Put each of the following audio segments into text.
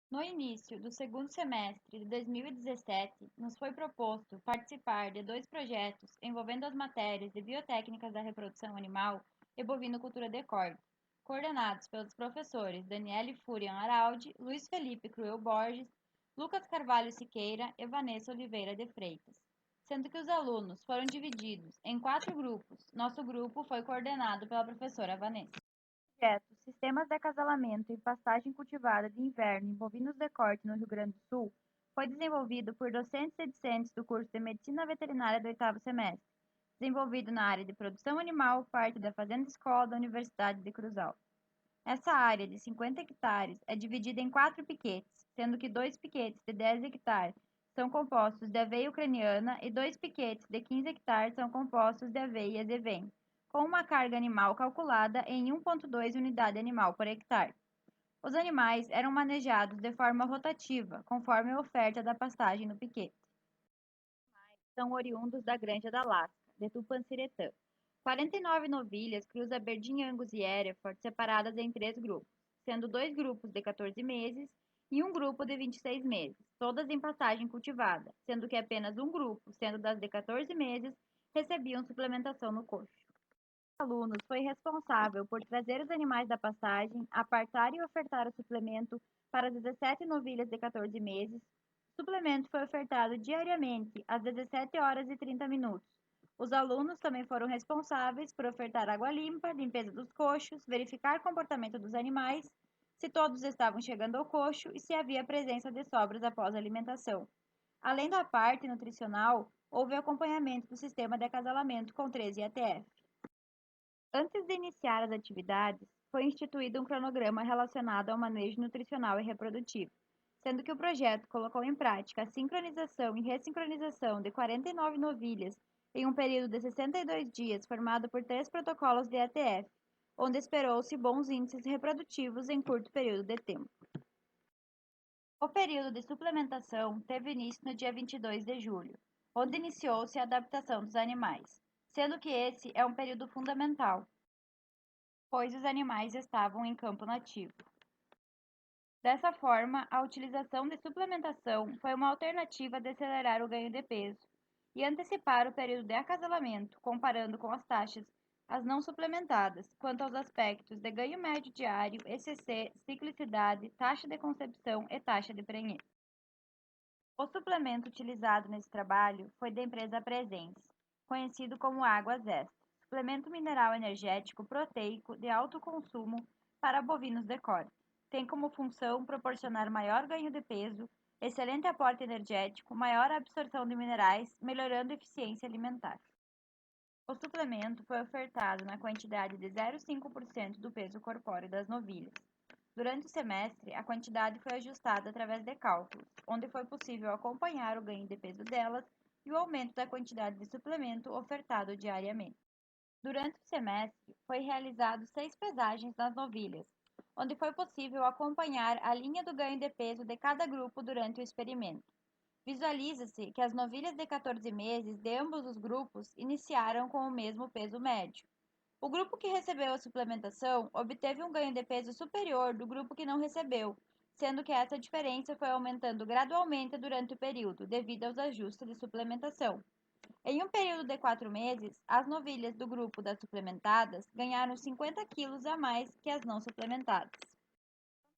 No início do segundo semestre de 2017, nos foi proposto participar de dois projetos envolvendo as matérias de Biotécnicas da Reprodução Animal e Bovinocultura de corte, coordenados pelos professores Daniele Furian Araldi, Luiz Felipe Cruel Borges, Lucas Carvalho Siqueira e Vanessa Oliveira de Freitas, sendo que os alunos foram divididos em 4 grupos. Nosso grupo foi coordenado pela professora Vanessa. Projeto Sistemas de Acasalamento e Pastagem Cultivada de Inverno em Bovinos de Corte no Rio Grande do Sul foi desenvolvido por docentes e discentes do curso de Medicina Veterinária do oitavo semestre, desenvolvido na área de produção animal, parte da Fazenda Escola da Universidade de Cruz Alta. Essa área de 50 hectares é dividida em 4 piquetes, sendo que 2 piquetes de 10 hectares são compostos de aveia ucraniana e 2 piquetes de 15 hectares são compostos de aveia Zevém, com uma carga animal calculada em 1,2 unidade animal por hectare. Os animais eram manejados de forma rotativa, conforme a oferta da pastagem no piquete. São oriundos da Granja da Lasca, de Tupanciretã. 49 novilhas cruzam Aberdeen, Angus e Hereford, separadas em 3 grupos, sendo 2 grupos de 14 meses e um grupo de 26 meses, todas em pastagem cultivada, sendo que apenas um grupo, sendo das de 14 meses, recebiam suplementação no coxo. Alunos foi responsável por trazer os animais da pastagem, apartar e ofertar o suplemento para 17 novilhas de 14 meses. O suplemento foi ofertado diariamente às 17 horas e 30 minutos. Os alunos também foram responsáveis por ofertar água limpa, limpeza dos coxos, verificar o comportamento dos animais, se todos estavam chegando ao coxo e se havia presença de sobras após a alimentação. Além da parte nutricional, houve acompanhamento do sistema de acasalamento com 13 IATF. Antes de iniciar as atividades, foi instituído um cronograma relacionado ao manejo nutricional e reprodutivo, sendo que o projeto colocou em prática a sincronização e ressincronização de 49 novilhas em um período de 62 dias, formado por 3 protocolos de ATF, onde esperou-se bons índices reprodutivos em curto período de tempo. O período de suplementação teve início no dia 22 de julho, onde iniciou-se a adaptação dos animais, sendo que esse é um período fundamental, pois os animais estavam em campo nativo. Dessa forma, a utilização de suplementação foi uma alternativa de acelerar o ganho de peso e antecipar o período de acasalamento, comparando com as taxas as não suplementadas, quanto aos aspectos de ganho médio diário, ECC, ciclicidade, taxa de concepção e taxa de prenhez. O suplemento utilizado nesse trabalho foi da empresa Presence, conhecido como Águas Extra, suplemento mineral energético proteico de alto consumo para bovinos de corte. Tem como função proporcionar maior ganho de peso, excelente aporte energético, maior absorção de minerais, melhorando a eficiência alimentar. O suplemento foi ofertado na quantidade de 0,5% do peso corpóreo das novilhas. Durante o semestre, a quantidade foi ajustada através de cálculos, onde foi possível acompanhar o ganho de peso delas e o aumento da quantidade de suplemento ofertado diariamente. Durante o semestre, foi realizado 6 pesagens nas novilhas, onde foi possível acompanhar a linha do ganho de peso de cada grupo durante o experimento. Visualiza-se que as novilhas de 14 meses de ambos os grupos iniciaram com o mesmo peso médio. O grupo que recebeu a suplementação obteve um ganho de peso superior do grupo que não recebeu, sendo que essa diferença foi aumentando gradualmente durante o período, devido aos ajustes de suplementação. Em um período de 4 meses, as novilhas do grupo das suplementadas ganharam 50 quilos a mais que as não suplementadas.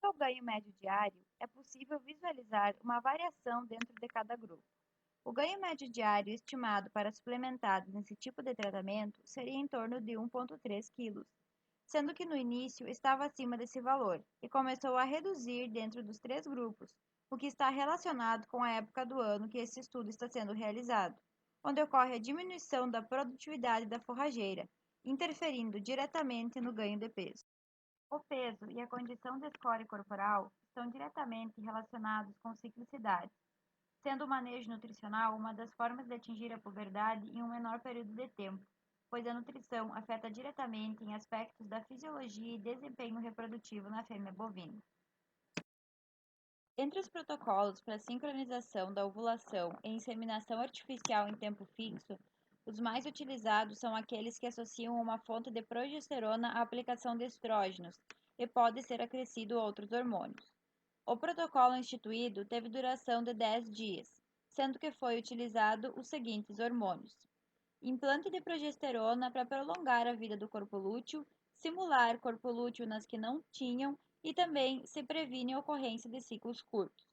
Quanto ao ganho médio diário, é possível visualizar uma variação dentro de cada grupo. O ganho médio diário estimado para suplementados nesse tipo de tratamento seria em torno de 1,3 kg, sendo que no início estava acima desse valor e começou a reduzir dentro dos 3 grupos, o que está relacionado com a época do ano que esse estudo está sendo realizado, onde ocorre a diminuição da produtividade da forrageira, interferindo diretamente no ganho de peso. O peso e a condição de score corporal estão diretamente relacionados com ciclicidade, sendo o manejo nutricional uma das formas de atingir a puberdade em um menor período de tempo, pois a nutrição afeta diretamente em aspectos da fisiologia e desempenho reprodutivo na fêmea bovina. Entre os protocolos para sincronização da ovulação e inseminação artificial em tempo fixo, os mais utilizados são aqueles que associam uma fonte de progesterona à aplicação de estrógenos e pode ser acrescido outros hormônios. O protocolo instituído teve duração de 10 dias, sendo que foi utilizado os seguintes hormônios: implante de progesterona para prolongar a vida do corpo lúteo, simular corpo lúteo nas que não tinham e também se previne a ocorrência de ciclos curtos.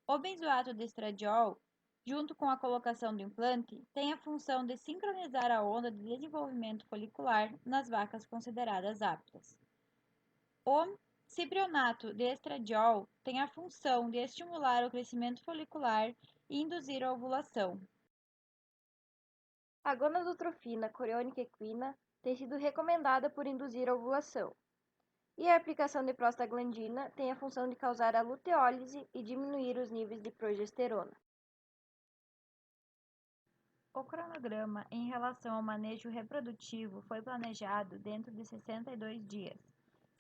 O benzoato de estradiol, junto com a colocação do implante, tem a função de sincronizar a onda de desenvolvimento folicular nas vacas consideradas aptas. O ciprionato de estradiol tem a função de estimular o crescimento folicular e induzir a ovulação. A gonadotrofina coriônica equina tem sido recomendada por induzir a ovulação. E a aplicação de prostaglandina tem a função de causar a luteólise e diminuir os níveis de progesterona. O cronograma em relação ao manejo reprodutivo foi planejado dentro de 62 dias,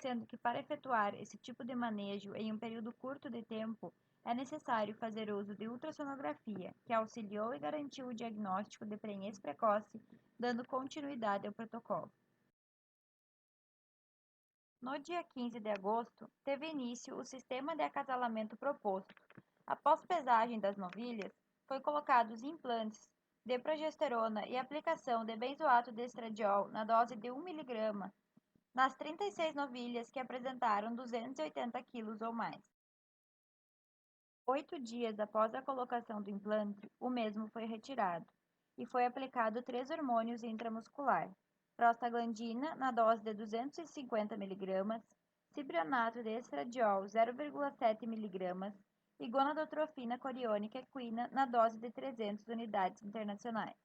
sendo que para efetuar esse tipo de manejo em um período curto de tempo, é necessário fazer uso de ultrassonografia, que auxiliou e garantiu o diagnóstico de prenhez precoce, dando continuidade ao protocolo. No dia 15 de agosto, teve início o sistema de acasalamento proposto. Após pesagem das novilhas, foi colocados implantes de progesterona e aplicação de benzoato de estradiol na dose de 1 mg nas 36 novilhas que apresentaram 280 kg ou mais. 8 dias após a colocação do implante, o mesmo foi retirado e foi aplicado 3 hormônios intramuscular: prostaglandina na dose de 250 mg, ciprionato de estradiol 0,7 mg e gonadotrofina coriônica equina na dose de 300 unidades internacionais.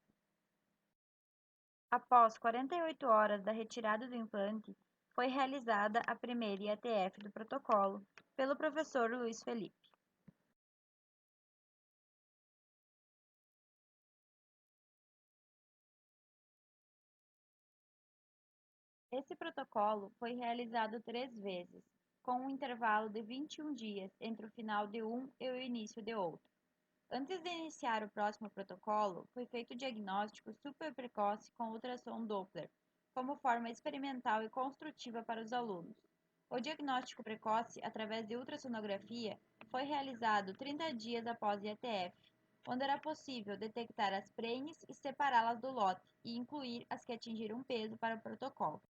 Após 48 horas da retirada do implante, foi realizada a primeira IATF do protocolo pelo professor Luiz Felipe. Esse protocolo foi realizado 3 vezes, com um intervalo de 21 dias entre o final de um e o início de outro. Antes de iniciar o próximo protocolo, foi feito o diagnóstico superprecoce com ultrassom Doppler, como forma experimental e construtiva para os alunos. O diagnóstico precoce, através de ultrassonografia, foi realizado 30 dias após o IATF, onde era possível detectar as prenhes e separá-las do lote e incluir as que atingiram peso para o protocolo.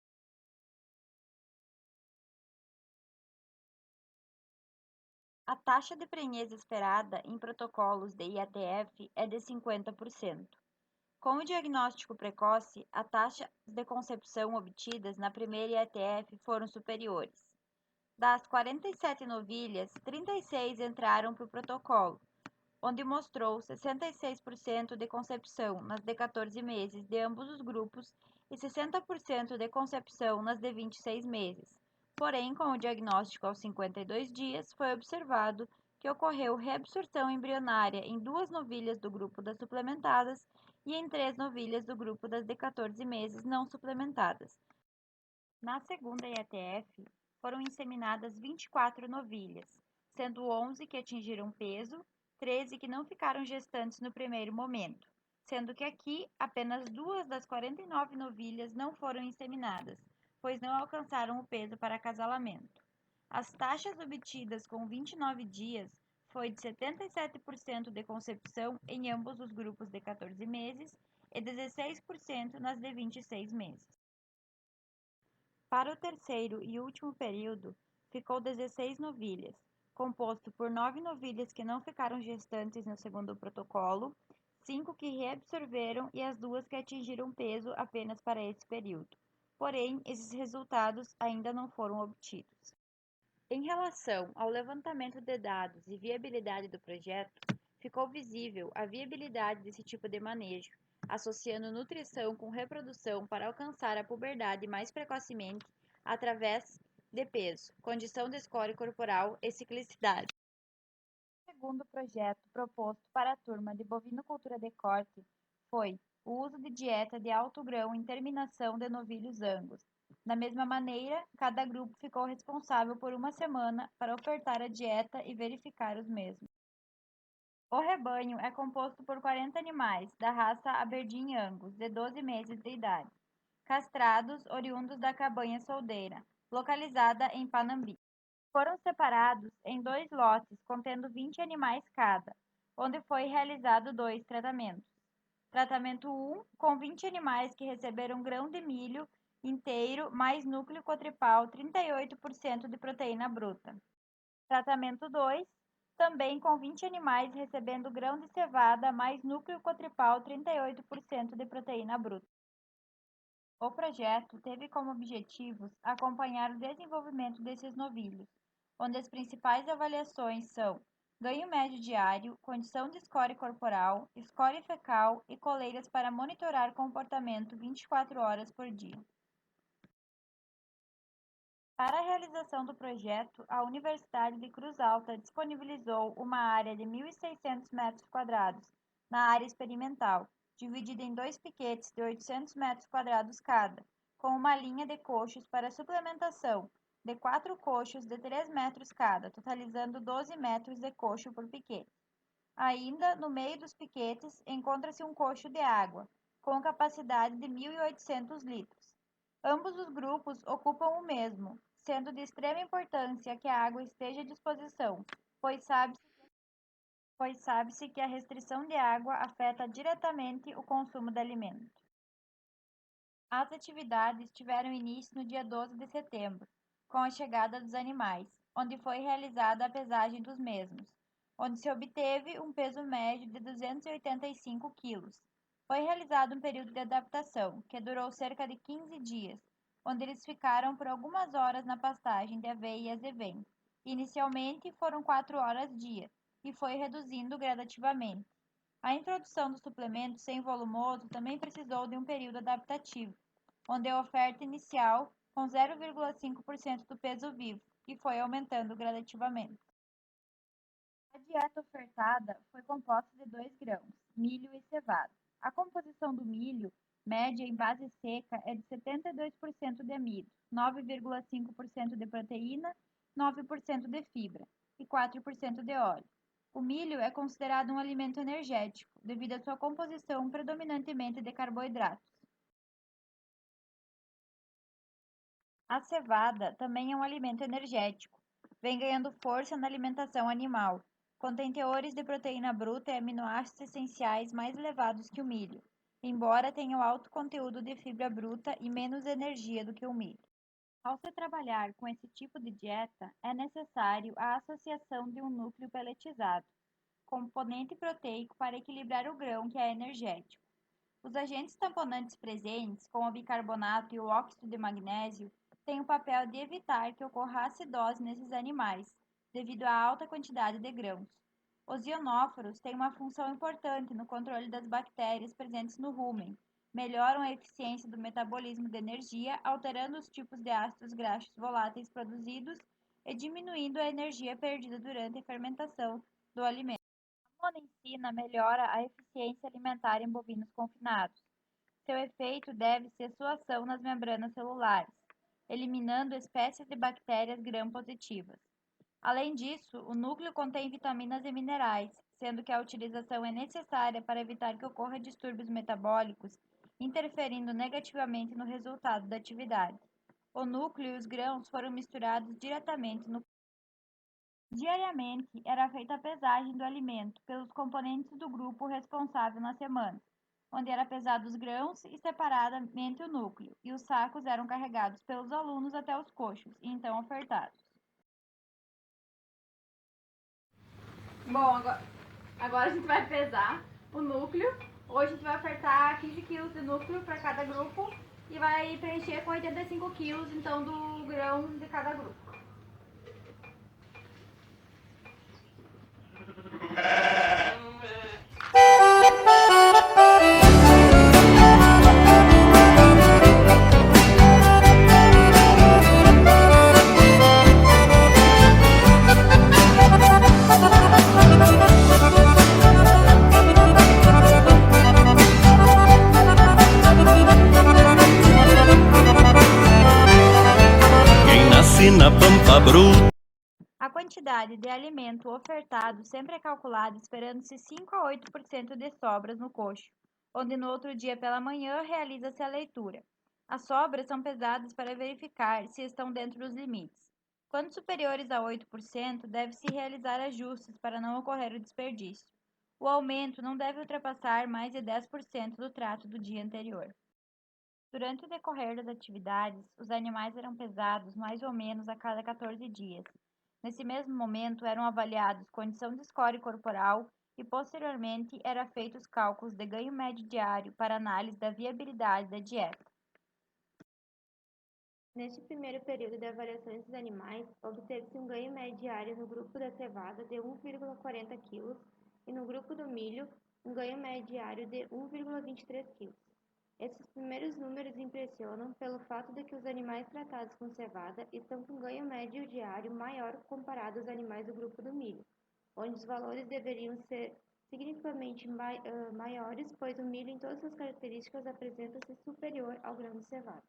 A taxa de prenhez esperada em protocolos de IATF é de 50%. Com o diagnóstico precoce, as taxas de concepção obtidas na primeira IATF foram superiores. Das 47 novilhas, 36 entraram para o protocolo, onde mostrou 66% de concepção nas de 14 meses de ambos os grupos e 60% de concepção nas de 26 meses. Porém, com o diagnóstico aos 52 dias, foi observado que ocorreu reabsorção embrionária em 2 novilhas do grupo das suplementadas e em 3 novilhas do grupo das de 14 meses não suplementadas. Na segunda IATF, foram inseminadas 24 novilhas, sendo 11 que atingiram peso, 13 que não ficaram gestantes no primeiro momento, sendo que aqui apenas 2 das 49 novilhas não foram inseminadas, pois não alcançaram o peso para acasalamento. As taxas obtidas com 29 dias foi de 77% de concepção em ambos os grupos de 14 meses e 16% nas de 26 meses. Para o terceiro e último período, ficou 16 novilhas, composto por 9 novilhas que não ficaram gestantes no segundo protocolo, 5 que reabsorveram e as 2 que atingiram peso apenas para esse período. Porém, esses resultados ainda não foram obtidos. Em relação ao levantamento de dados e viabilidade do projeto, ficou visível a viabilidade desse tipo de manejo, associando nutrição com reprodução para alcançar a puberdade mais precocemente através de peso, condição de score corporal e ciclicidade. O segundo projeto proposto para a turma de bovinocultura de corte foi o uso de dieta de alto grão em terminação de novilhos angus. Da mesma maneira, cada grupo ficou responsável por uma semana para ofertar a dieta e verificar os mesmos. O rebanho é composto por 40 animais da raça Aberdeen Angus, de 12 meses de idade, castrados oriundos da cabanha soldeira, localizada em Panambi. Foram separados em 2 lotes contendo 20 animais cada, onde foi realizado 2 tratamentos. Tratamento 1, com 20 animais que receberam grão de milho inteiro mais núcleo cotripal 38% de proteína bruta. Tratamento 2, também com 20 animais recebendo grão de cevada mais núcleo cotripal 38% de proteína bruta. O projeto teve como objetivos acompanhar o desenvolvimento desses novilhos, onde as principais avaliações são ganho médio diário, condição de score corporal, score fecal e coleiras para monitorar comportamento 24 horas por dia. Para a realização do projeto, a Universidade de Cruz Alta disponibilizou uma área de 1.600 metros quadrados na área experimental, dividida em 2 piquetes de 800 metros quadrados cada, com uma linha de coxos para suplementação de 4 coxos de 3 metros cada, totalizando 12 metros de coxo por piquete. Ainda, no meio dos piquetes, encontra-se um coxo de água, com capacidade de 1.800 litros. Ambos os grupos ocupam o mesmo, sendo de extrema importância que a água esteja à disposição, pois sabe-se que a restrição de água afeta diretamente o consumo de alimento. As atividades tiveram início no dia 12 de setembro, com a chegada dos animais, onde foi realizada a pesagem dos mesmos, onde se obteve um peso médio de 285 quilos. Foi realizado um período de adaptação, que durou cerca de 15 dias, onde eles ficaram por algumas horas na pastagem de aveia e azevém. Inicialmente foram 4 horas dia, e foi reduzindo gradativamente. A introdução do suplemento sem volumoso também precisou de um período adaptativo, onde a oferta inicial com 0,5% do peso vivo e foi aumentando gradativamente. A dieta ofertada foi composta de 2 grãos, milho e cevada. A composição do milho, média em base seca, é de 72% de amido, 9,5% de proteína, 9% de fibra e 4% de óleo. O milho é considerado um alimento energético, devido à sua composição predominantemente de carboidratos. A cevada também é um alimento energético, vem ganhando força na alimentação animal, contém teores de proteína bruta e aminoácidos essenciais mais elevados que o milho, embora tenha um alto conteúdo de fibra bruta e menos energia do que o milho. Ao se trabalhar com esse tipo de dieta, é necessário a associação de um núcleo peletizado, componente proteico para equilibrar o grão que é energético. Os agentes tamponantes presentes, como o bicarbonato e o óxido de magnésio, têm o papel de evitar que ocorra acidose nesses animais, devido à alta quantidade de grãos. Os ionóforos têm uma função importante no controle das bactérias presentes no rumen, melhoram a eficiência do metabolismo de energia, alterando os tipos de ácidos graxos voláteis produzidos e diminuindo a energia perdida durante a fermentação do alimento. A monencina melhora a eficiência alimentar em bovinos confinados. Seu efeito deve-se à sua ação nas membranas celulares, eliminando espécies de bactérias gram-positivas. Além disso, o núcleo contém vitaminas e minerais, sendo que a utilização é necessária para evitar que ocorra distúrbios metabólicos, interferindo negativamente no resultado da atividade. O núcleo e os grãos foram misturados diretamente no Diariamente era feita a pesagem do alimento pelos componentes do grupo responsável na semana, onde era pesado os grãos e separadamente o núcleo, e os sacos eram carregados pelos alunos até os coxos e então ofertados. Bom, agora a gente vai pesar o núcleo. Hoje a gente vai ofertar 15 quilos de núcleo para cada grupo e vai preencher com 85 quilos então do grão de cada grupo. Na pampa bruta. A quantidade de alimento ofertado sempre é calculada esperando-se 5 a 8% de sobras no coxo, onde no outro dia pela manhã realiza-se a leitura. As sobras são pesadas para verificar se estão dentro dos limites. Quando superiores a 8%, deve-se realizar ajustes para não ocorrer o desperdício. O aumento não deve ultrapassar mais de 10% do trato do dia anterior. Durante o decorrer das atividades, os animais eram pesados mais ou menos a cada 14 dias. Nesse mesmo momento, eram avaliados condição de score corporal e, posteriormente, eram feitos cálculos de ganho médio diário para análise da viabilidade da dieta. Neste primeiro período de avaliação desses animais, obteve-se um ganho médio diário no grupo da cevada de 1,40 kg e no grupo do milho, um ganho médio diário de 1,23 kg. Esses primeiros números impressionam pelo fato de que os animais tratados com cevada estão com ganho médio diário maior comparado aos animais do grupo do milho, onde os valores deveriam ser significativamente maiores, pois o milho em todas suas características apresenta-se superior ao grão de cevada.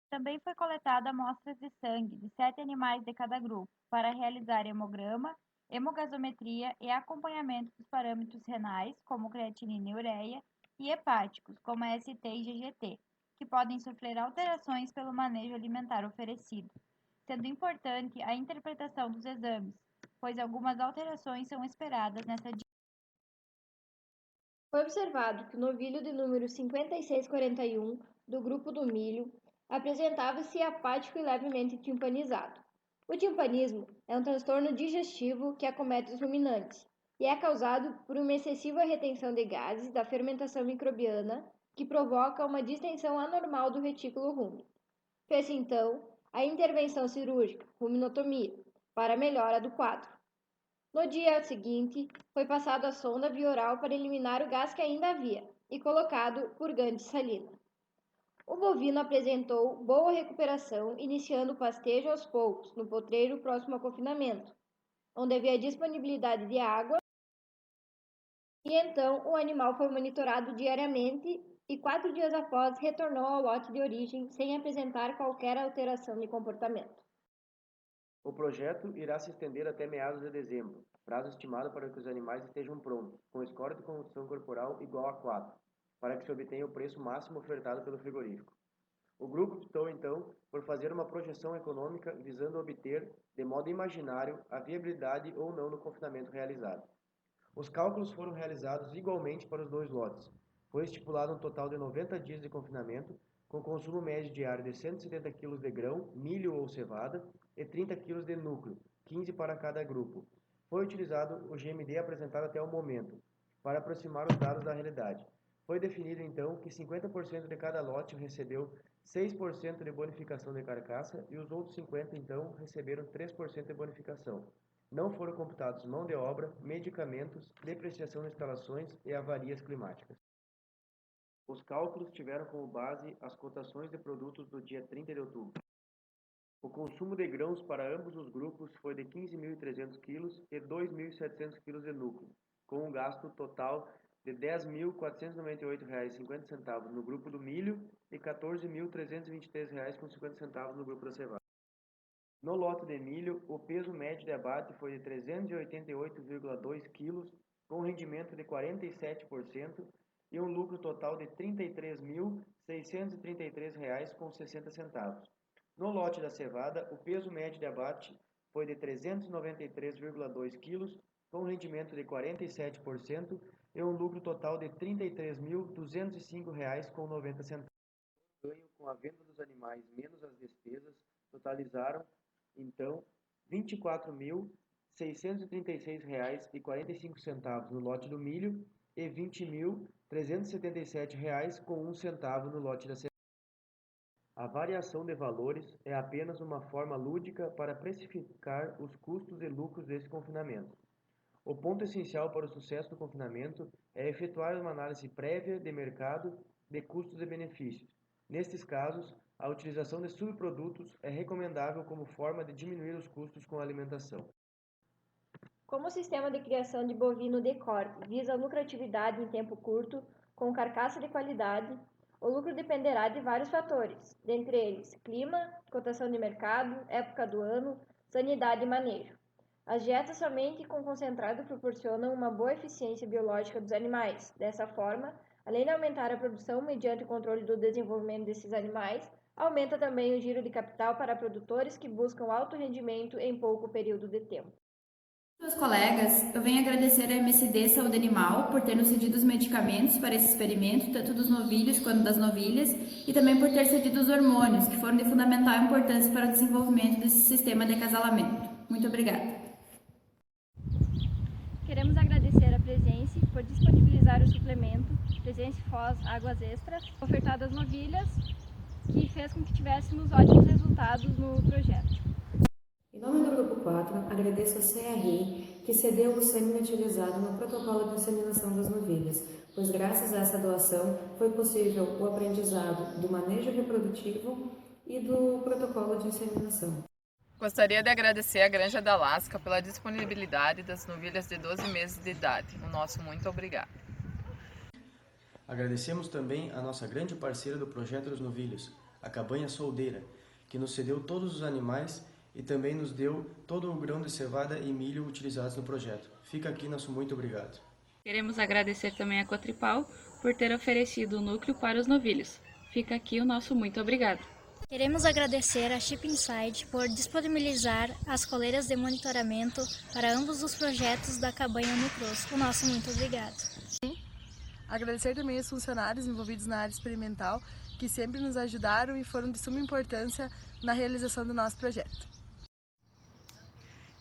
Também foi coletada amostras de sangue de 7 animais de cada grupo para realizar hemograma, hemogasometria e acompanhamento dos parâmetros renais, como creatinina e ureia, e hepáticos, como a ST e GGT, que podem sofrer alterações pelo manejo alimentar oferecido, sendo importante a interpretação dos exames, pois algumas alterações são esperadas nessa dieta. Foi observado que o novilho de número 5641 do grupo do milho apresentava-se apático e levemente timpanizado. O timpanismo é um transtorno digestivo que acomete os ruminantes e é causado por uma excessiva retenção de gases da fermentação microbiana que provoca uma distensão anormal do retículo rúmido. Fez-se então a intervenção cirúrgica, ruminotomia, para a melhora do quadro. No dia seguinte, foi passado a sonda bioral para eliminar o gás que ainda havia e colocado purgante de salina. O bovino apresentou boa recuperação, iniciando o pastejo aos poucos, no potreiro próximo ao confinamento, onde havia disponibilidade de água, e então o animal foi monitorado diariamente e 4 dias após retornou ao lote de origem sem apresentar qualquer alteração de comportamento. O projeto irá se estender até meados de dezembro, prazo estimado para que os animais estejam prontos, com score de condição corporal igual a 4, para que se obtenha o preço máximo ofertado pelo frigorífico. O grupo optou, então, por fazer uma projeção econômica visando obter, de modo imaginário, a viabilidade ou não do confinamento realizado. Os cálculos foram realizados igualmente para os dois lotes. Foi estipulado um total de 90 dias de confinamento, com consumo médio diário de 170 kg de grão, milho ou cevada, e 30 kg de núcleo, 15 para cada grupo. Foi utilizado o GMD apresentado até o momento, para aproximar os dados da realidade. Foi definido então que 50% de cada lote recebeu 6% de bonificação de carcaça e os outros 50% então receberam 3% de bonificação. Não foram computados mão de obra, medicamentos, depreciação de instalações e avarias climáticas. Os cálculos tiveram como base as cotações de produtos do dia 30 de outubro. O consumo de grãos para ambos os grupos foi de 15.300 kg e 2.700 kg de núcleo, com um gasto total de R$ 10.498,50 no grupo do milho e R$ 14.323,50 no grupo da cevada. No lote de milho, o peso médio de abate foi de 388,2 kg, com rendimento de 47% e um lucro total de R$ 33.633,60. No lote da cevada, o peso médio de abate foi de 393,2 kg, com rendimento de 47% e um lucro total de R$ 33.205,90. O ganho com a venda dos animais menos as despesas totalizaram, então, R$ 24.636,45 no lote do milho e R$ 20.377,01 no lote da cevada. A variação de valores é apenas uma forma lúdica para precificar os custos e lucros desse confinamento. O ponto essencial para o sucesso do confinamento é efetuar uma análise prévia de mercado de custos e benefícios. Nestes casos, a utilização de subprodutos é recomendável como forma de diminuir os custos com a alimentação. Como o sistema de criação de bovino de corte visa a lucratividade em tempo curto, com carcaça de qualidade, o lucro dependerá de vários fatores, dentre eles clima, cotação de mercado, época do ano, sanidade e manejo. As dietas somente com concentrado proporcionam uma boa eficiência biológica dos animais. Dessa forma, além de aumentar a produção mediante o controle do desenvolvimento desses animais, Aumenta também o giro de capital para produtores que buscam alto rendimento em pouco período de tempo. Meus colegas, eu venho agradecer à MSD Saúde Animal por ter nos cedido os medicamentos para esse experimento, tanto dos novilhos quanto das novilhas, e também por ter cedido os hormônios, que foram de fundamental importância para o desenvolvimento desse sistema de acasalamento. Muito obrigada. Queremos agradecer a Presense por disponibilizar o suplemento Presense Foz Águas Extra, ofertado às novilhas, que fez com que tivéssemos ótimos resultados no projeto. Em nome do Grupo 4, agradeço a CRI que cedeu o sêmen utilizado no protocolo de inseminação das novilhas, pois graças a essa doação foi possível o aprendizado do manejo reprodutivo e do protocolo de inseminação. Gostaria de agradecer à Granja da Lasca pela disponibilidade das novilhas de 12 meses de idade. O nosso muito obrigado. Agradecemos também a nossa grande parceira do Projeto dos Novilhos, a Cabanha Soldeira, que nos cedeu todos os animais e também nos deu todo o grão de cevada e milho utilizados no projeto. Fica aqui nosso muito obrigado. Queremos agradecer também a Cotripal por ter oferecido o núcleo para os novilhos. Fica aqui o nosso muito obrigado. Queremos agradecer a Chip Inside por disponibilizar as coleiras de monitoramento para ambos os projetos da Cabanha no Cruz. O nosso muito obrigado. Agradecer também os funcionários envolvidos na área experimental, que sempre nos ajudaram e foram de suma importância na realização do nosso projeto.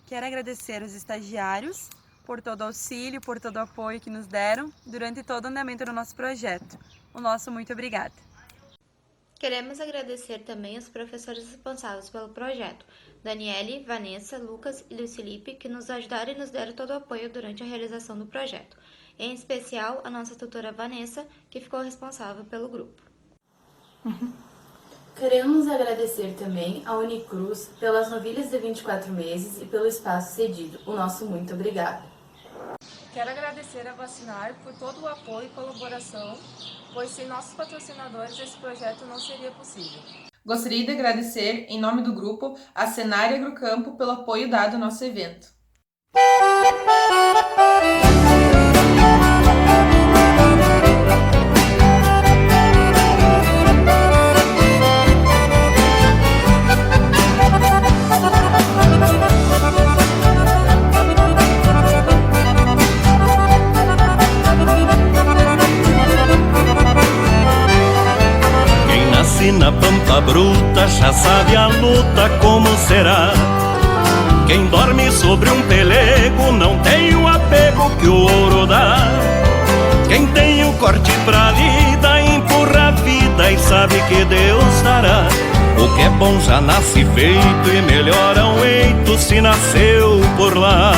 Quero agradecer os estagiários por todo o auxílio, por todo o apoio que nos deram durante todo o andamento do nosso projeto. O nosso muito obrigada. Queremos agradecer também os professores responsáveis pelo projeto, Daniele, Vanessa, Lucas e Luiz Felipe, que nos ajudaram e nos deram todo o apoio durante a realização do projeto. Em especial, a nossa tutora Vanessa, que ficou responsável pelo grupo. Queremos agradecer também à Unicruz pelas novilhas de 24 meses e pelo espaço cedido. O nosso muito obrigado. Quero agradecer a Vacinar por todo o apoio e colaboração, pois sem nossos patrocinadores esse projeto não seria possível. Gostaria de agradecer, em nome do grupo, a Senar e Agrocampo pelo apoio dado ao nosso evento. Na pampa bruta já sabe a luta como será. Quem dorme sobre um pelego não tem o apego que o ouro dá. Quem tem o corte pra lida empurra a vida e sabe que Deus dará. O que é bom já nasce feito e melhora um eito se nasceu por lá.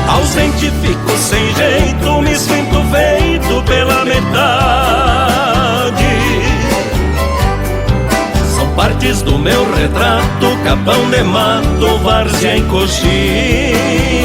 Ausente fico sem jeito, me sinto feito pela metade. Partes do meu retrato, capão de mato, várzea em coxilha.